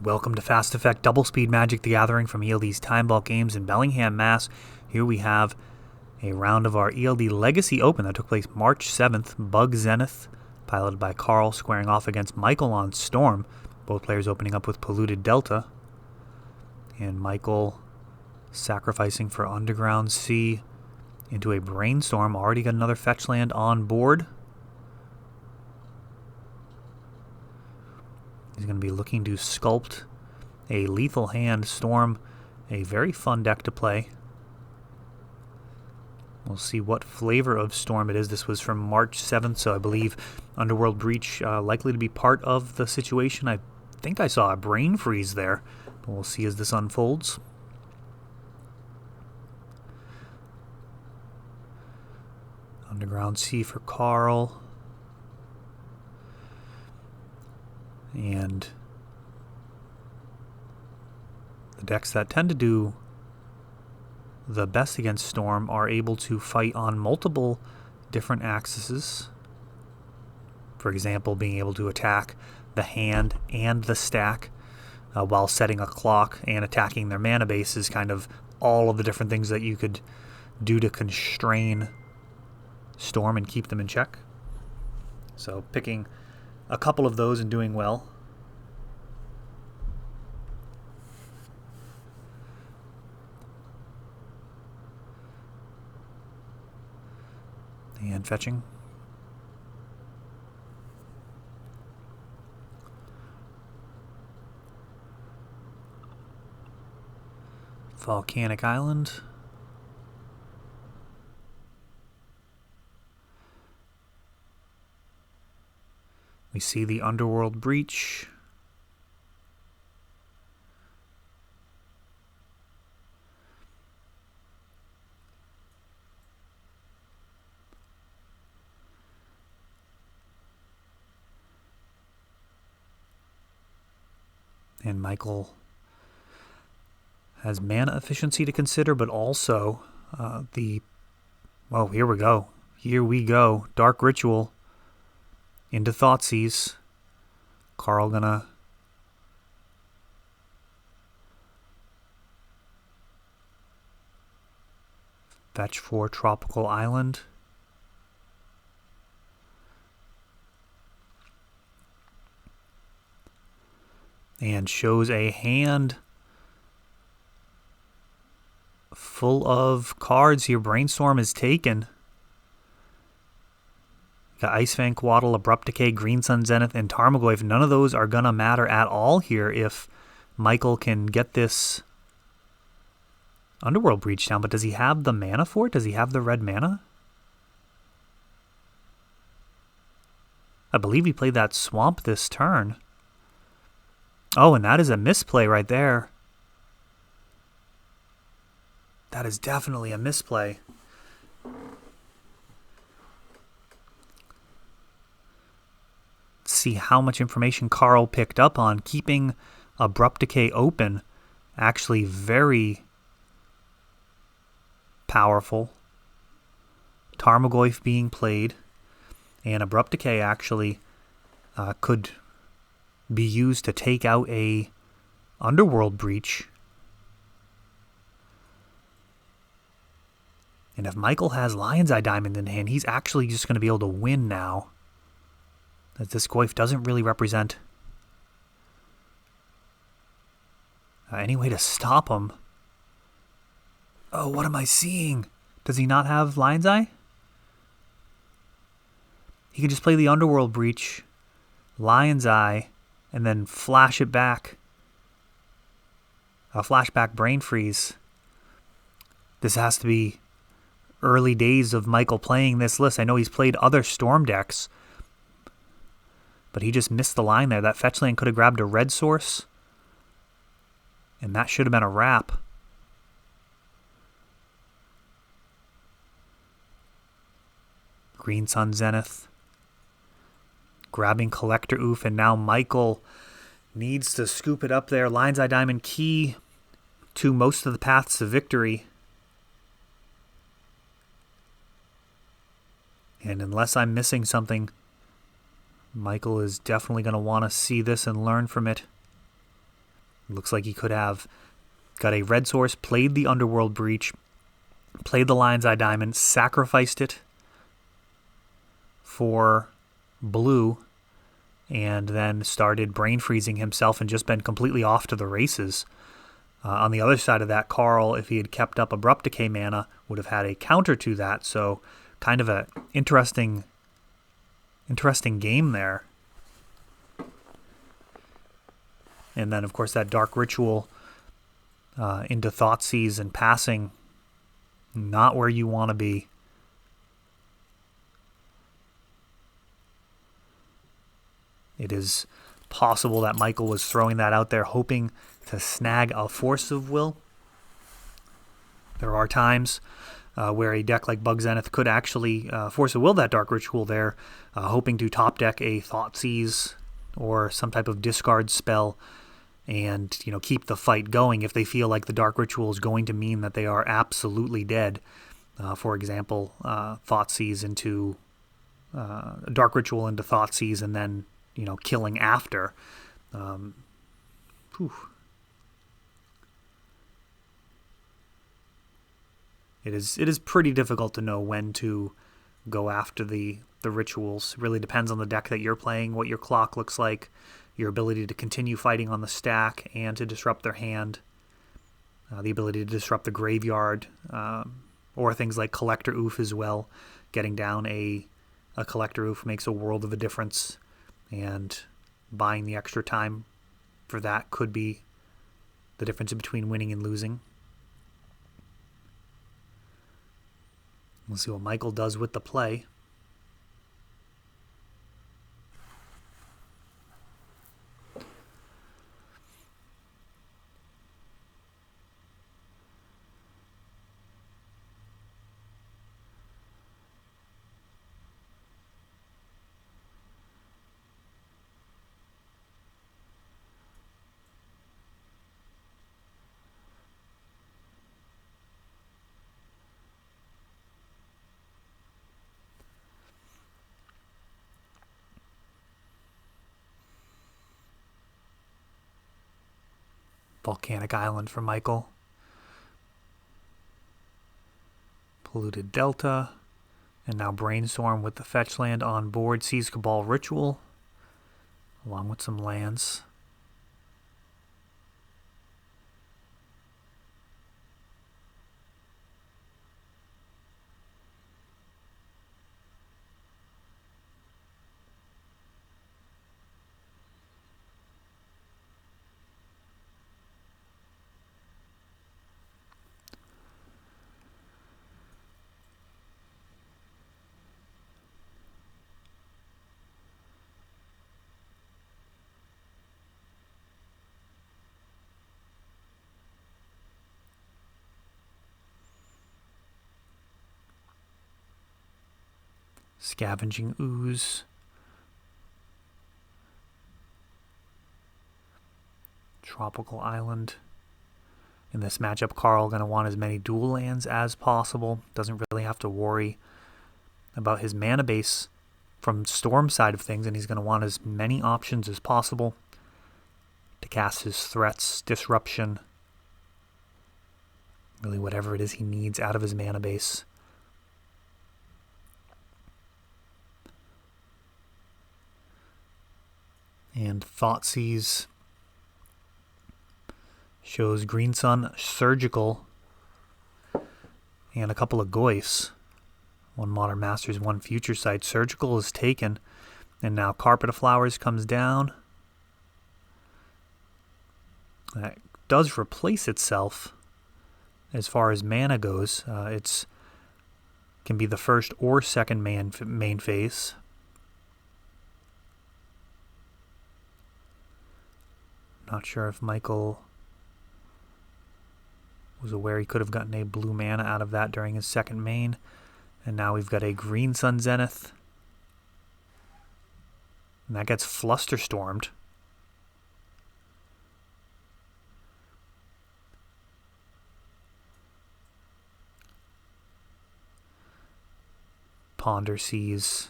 Welcome to Fast Effect Double Speed Magic the Gathering from ELD's Time Vault Games in Bellingham, Mass. Here we have a round of our ELD Legacy Open that took place March 7th. Bug Zenith, piloted by Carl, squaring off against Michael on Storm. Both players opening up with Polluted Delta. And Michael sacrificing for Underground Sea into a Brainstorm. Already got another fetch land on board. He's going to be looking to sculpt a lethal hand. Storm, a very fun deck to play. We'll see what flavor of Storm it is. This was from March 7th, so I believe Underworld Breach likely to be part of the situation. I think I saw a Brain Freeze there, but we'll see as this unfolds. Underground Sea for Carl. And the decks that tend to do the best against Storm are able to fight on multiple different axes. For example, being able to attack the hand and the stack while setting a clock and attacking their mana base is kind of all of the different things that you could do to constrain Storm and keep them in check. So picking a couple of those and doing well. And fetching. Volcanic Island. We see the Underworld Breach. And Michael has mana efficiency to consider, but also oh, here we go. Here we go. Dark Ritual into Thoughtseize. Carl gonna fetch for Tropical Island. And shows a hand full of cards here. Brainstorm is taken. Got Ice Fang, Quaddle, Abrupt Decay, Green Sun, Zenith, and Tarmogoyf. None of those are going to matter at all here if Michael can get this Underworld Breach down. But does he have the mana for it? Does he have the red mana? I believe he played that Swamp this turn. Oh, and that is a misplay right there. That is definitely a misplay. Let's see how much information Carl picked up on. Keeping Abrupt Decay open, actually very powerful. Tarmogoyf being played, and Abrupt Decay actually could be used to take out a Underworld Breach. And if Michael has Lion's Eye Diamond in hand, he's actually just going to be able to win now, as this Goyf doesn't really represent any way to stop him. Oh, what am I seeing? Does he not have Lion's Eye? He can just play the Underworld Breach, Lion's Eye, and then flash it back. A flashback Brain Freeze. This has to be early days of Michael playing this list. I know he's played other Storm decks, but he just missed the line there. That fetch land could have grabbed a red source, and that should have been a wrap. Green Sun Zenith. Grabbing Collector Oof, and now Michael needs to scoop it up there. Lion's Eye Diamond, key to most of the paths to victory. And unless I'm missing something, Michael is definitely going to want to see this and learn from it. Looks like he could have got a red source, played the Underworld Breach, played the Lion's Eye Diamond, sacrificed it for blue, and then started brain freezing himself and just been completely off to the races. On the other side of that, Carl, if he had kept up Abrupt Decay mana, would have had a counter to that. So kind of a interesting game there. And then, of course, that Dark Ritual into Thoughtseize and passing. Not where you want to be. It is possible that Michael was throwing that out there hoping to snag a Force of Will. There are times where a deck like Bug Zenith could actually Force of Will that Dark Ritual there, hoping to top deck a Thoughtseize or some type of discard spell and keep the fight going if they feel like the Dark Ritual is going to mean that they are absolutely dead. For example, Thoughtseize into Dark Ritual into Thoughtseize and then killing after. It is pretty difficult to know when to go after the rituals. It really depends on the deck that you're playing, what your clock looks like, your ability to continue fighting on the stack and to disrupt their hand, the ability to disrupt the graveyard, or things like Collector Oof as well. Getting down a Collector Oof makes a world of a difference, and buying the extra time for that could be the difference between winning and losing. We'll see what Michael does with the play. Volcanic Island for Michael. Polluted Delta. And now Brainstorm with the fetch land on board. Sees Cabal Ritual. Along with some lands. Scavenging Ooze. Tropical Island. In this matchup, Carl going to want as many dual lands as possible. Doesn't really have to worry about his mana base from Storm side of things, and he's going to want as many options as possible to cast his threats, disruption, really whatever it is he needs out of his mana base. And Thoughtseize shows Green Sun, Surgical, and a couple of Goyfs. One Modern Masters, one Future Sight. Surgical is taken, and now Carpet of Flowers comes down. That does replace itself as far as mana goes. It's can be the first or second main phase. Not sure if Michael was aware he could have gotten a blue mana out of that during his second main. And now we've got a Green Sun Zenith. And that gets Flusterstormed. Ponder sees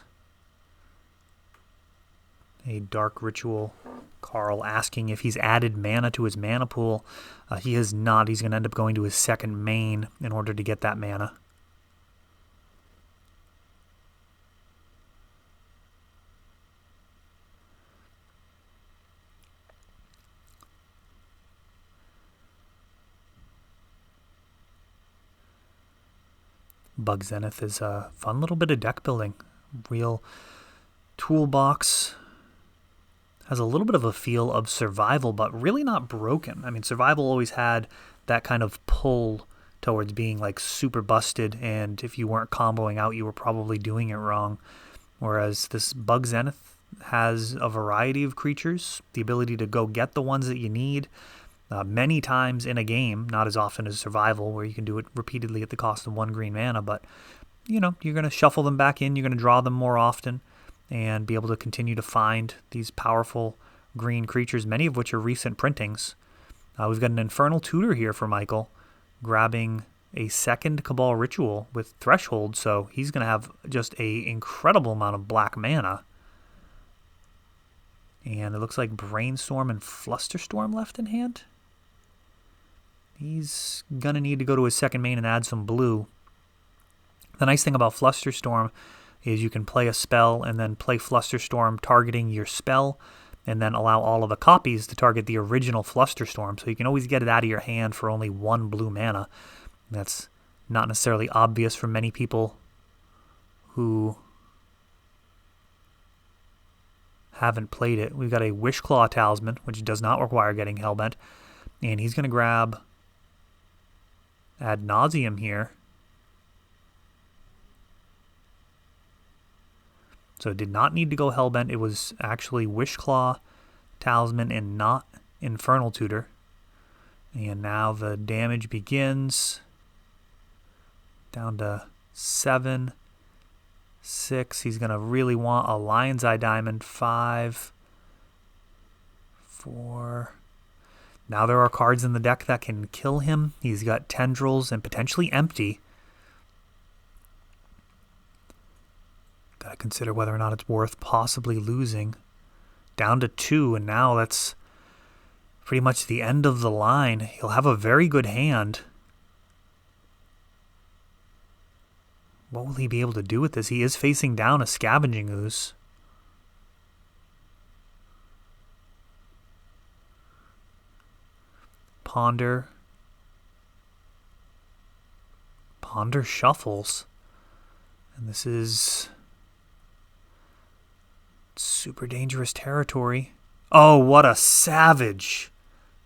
a Dark Ritual Carl asking if he's added mana to his mana pool. He has not. He's going to end up going to his second main in order to get that mana. Bug Zenith is a fun little bit of deck building. Real toolbox. Has a little bit of a feel of survival, but really not broken. I mean, survival always had that kind of pull towards being like super busted, and if you weren't comboing out, you were probably doing it wrong. Whereas this Bug Zenith has a variety of creatures, the ability to go get the ones that you need many times in a game, not as often as survival, where you can do it repeatedly at the cost of 1 green mana, but you know, you're going to shuffle them back in, you're going to draw them more often, and be able to continue to find these powerful green creatures, many of which are recent printings. We've got an Infernal Tutor here for Michael, grabbing a second Cabal Ritual with Threshold, so he's going to have just an incredible amount of black mana. And it looks like Brainstorm and Flusterstorm left in hand. He's going to need to go to his second main and add some blue. The nice thing about Flusterstorm is you can play a spell and then play Flusterstorm targeting your spell, and then allow all of the copies to target the original Flusterstorm. So you can always get it out of your hand for only 1 blue mana. That's not necessarily obvious for many people who haven't played it. We've got a Wishclaw Talisman, which does not require getting Hellbent. And he's going to grab Ad Nauseam here. So it did not need to go Hellbent. It was actually Wishclaw Talisman and not Infernal Tutor. And now the damage begins. Down to 7, 6. He's going to really want a Lion's Eye Diamond. 5, 4. Now there are cards in the deck that can kill him. He's got Tendrils and potentially Empty. Got to consider whether or not it's worth possibly losing. Down to 2, and now that's pretty much the end of the line. He'll have a very good hand. What will he be able to do with this? He is facing down a Scavenging Ooze. Ponder. Ponder shuffles. And this is super dangerous territory. Oh, what a savage.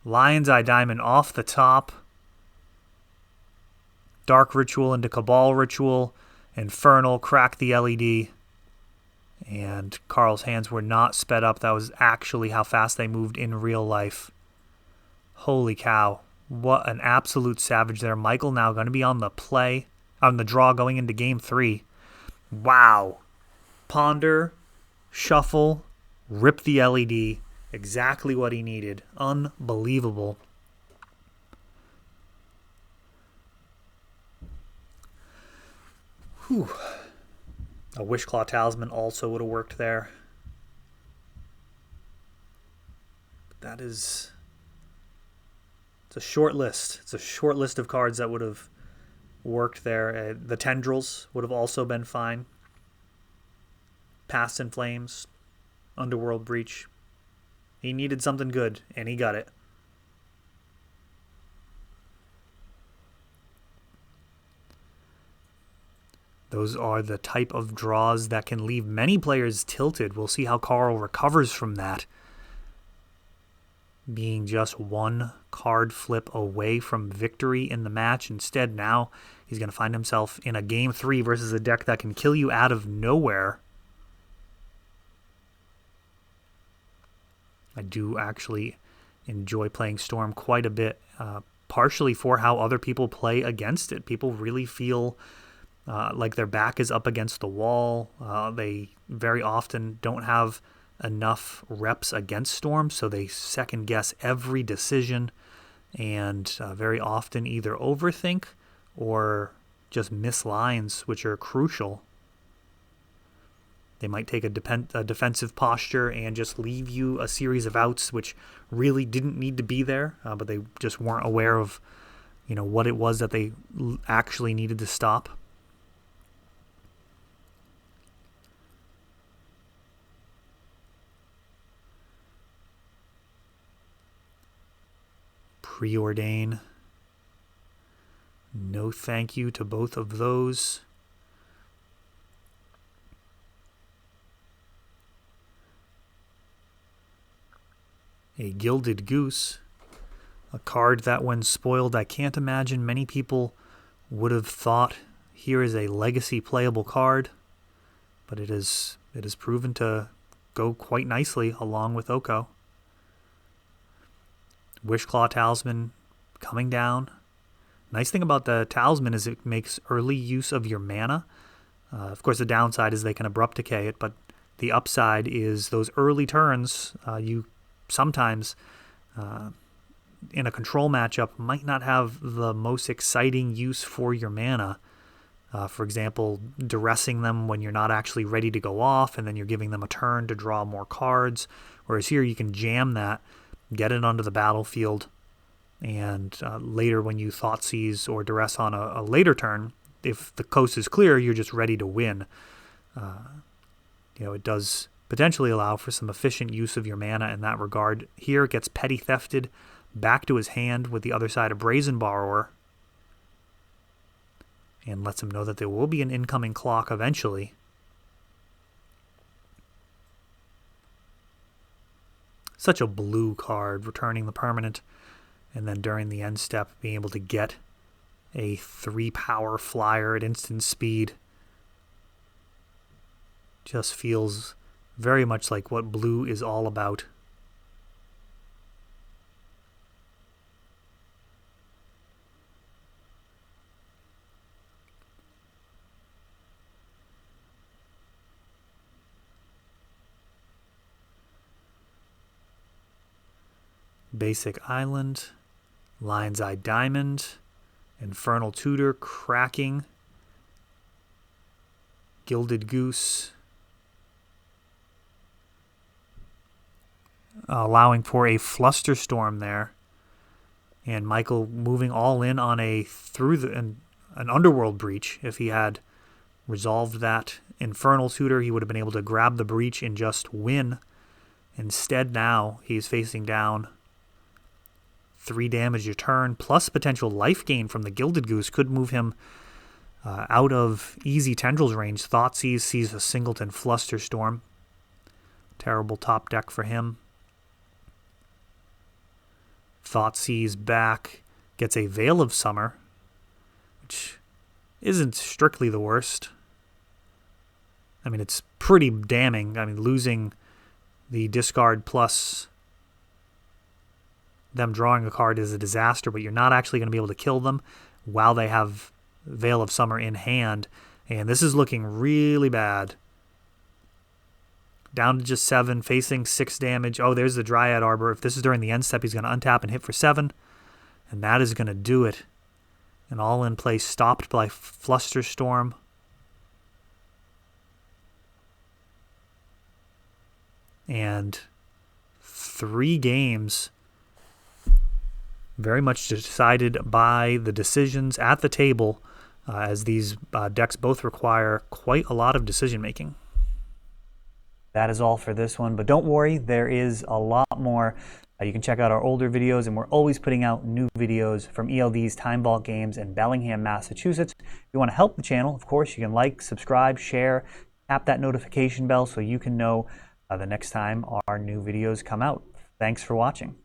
Lion's Eye Diamond off the top. Dark Ritual into Cabal Ritual. Infernal, crack the LED. And Carl's hands were not sped up. That was actually how fast they moved in real life. Holy cow. What an absolute savage there. Michael now going to be on the play, on the draw going into game 3. Wow. Ponder, shuffle, rip the LED. Exactly what he needed. Unbelievable. Whew. A Wishclaw Talisman also would have worked there. That is... It's a short list. It's a short list of cards that would have worked there. The Tendrils would have also been fine. Past in Flames. Underworld Breach. He needed something good, and he got it. Those are the type of draws that can leave many players tilted. We'll see how Carl recovers from that. Being just 1 card flip away from victory in the match. Instead, now he's going to find himself in a game 3 versus a deck that can kill you out of nowhere. I do actually enjoy playing Storm quite a bit, partially for how other people play against it. People really feel like their back is up against the wall. They very often don't have enough reps against Storm, so they second guess every decision and very often either overthink or just miss lines, which are crucial. They might take a defensive posture and just leave you a series of outs which really didn't need to be there, but they just weren't aware of, what it was that they actually needed to stop. Preordain. No thank you to both of those. A Gilded Goose, a card that when spoiled I can't imagine many people would have thought here is a legacy playable card, but it is proven to go quite nicely along with Oko. Wishclaw Talisman coming down. Nice thing about the Talisman is it makes early use of your mana. Of course, the downside is they can Abrupt Decay it, but the upside is those early turns, you sometimes in a control matchup might not have the most exciting use for your mana. For example, duressing them when you're not actually ready to go off, and then you're giving them a turn to draw more cards. Whereas here you can jam that, get it onto the battlefield, and later when you Thoughtseize or duress on a later turn, if the coast is clear, you're just ready to win. It does potentially allow for some efficient use of your mana in that regard. Here it gets Petty Thefted back to his hand with the other side of Brazen Borrower, and lets him know that there will be an incoming clock eventually. Such a blue card, returning the permanent, and then during the end step being able to get a 3-power flyer at instant speed. Just feels very much like what blue is all about. Basic Island, Lion's Eye Diamond, Infernal Tutor cracking, Gilded Goose, allowing for a Flusterstorm there, and Michael moving all in on an Underworld Breach. If he had resolved that Infernal Tutor, he would have been able to grab the Breach and just win. Instead, now he's facing down 3 damage a turn, plus potential life gain from the Gilded Goose could move him out of easy Tendrils range. Thoughtseize sees a singleton Flusterstorm. Terrible top deck for him. Thoughtseize back, gets a Veil of Summer, which isn't strictly the worst. I mean, it's pretty damning. I mean, losing the discard plus them drawing a card is a disaster, but you're not actually going to be able to kill them while they have Veil of Summer in hand, and this is looking really bad. Down to just 7, facing 6 damage. Oh, there's the Dryad Arbor. If this is during the end step, he's going to untap and hit for 7, and that is going to do it. And all in place, stopped by Flusterstorm. And 3 games very much decided by the decisions at the table, as these decks both require quite a lot of decision making. That is all for this one, but don't worry, there is a lot more. You can check out our older videos, and we're always putting out new videos from ELD's Time Vault Games in Bellingham, Massachusetts. If you want to help the channel, of course, you can like, subscribe, share, tap that notification bell so you can know the next time our new videos come out. Thanks for watching.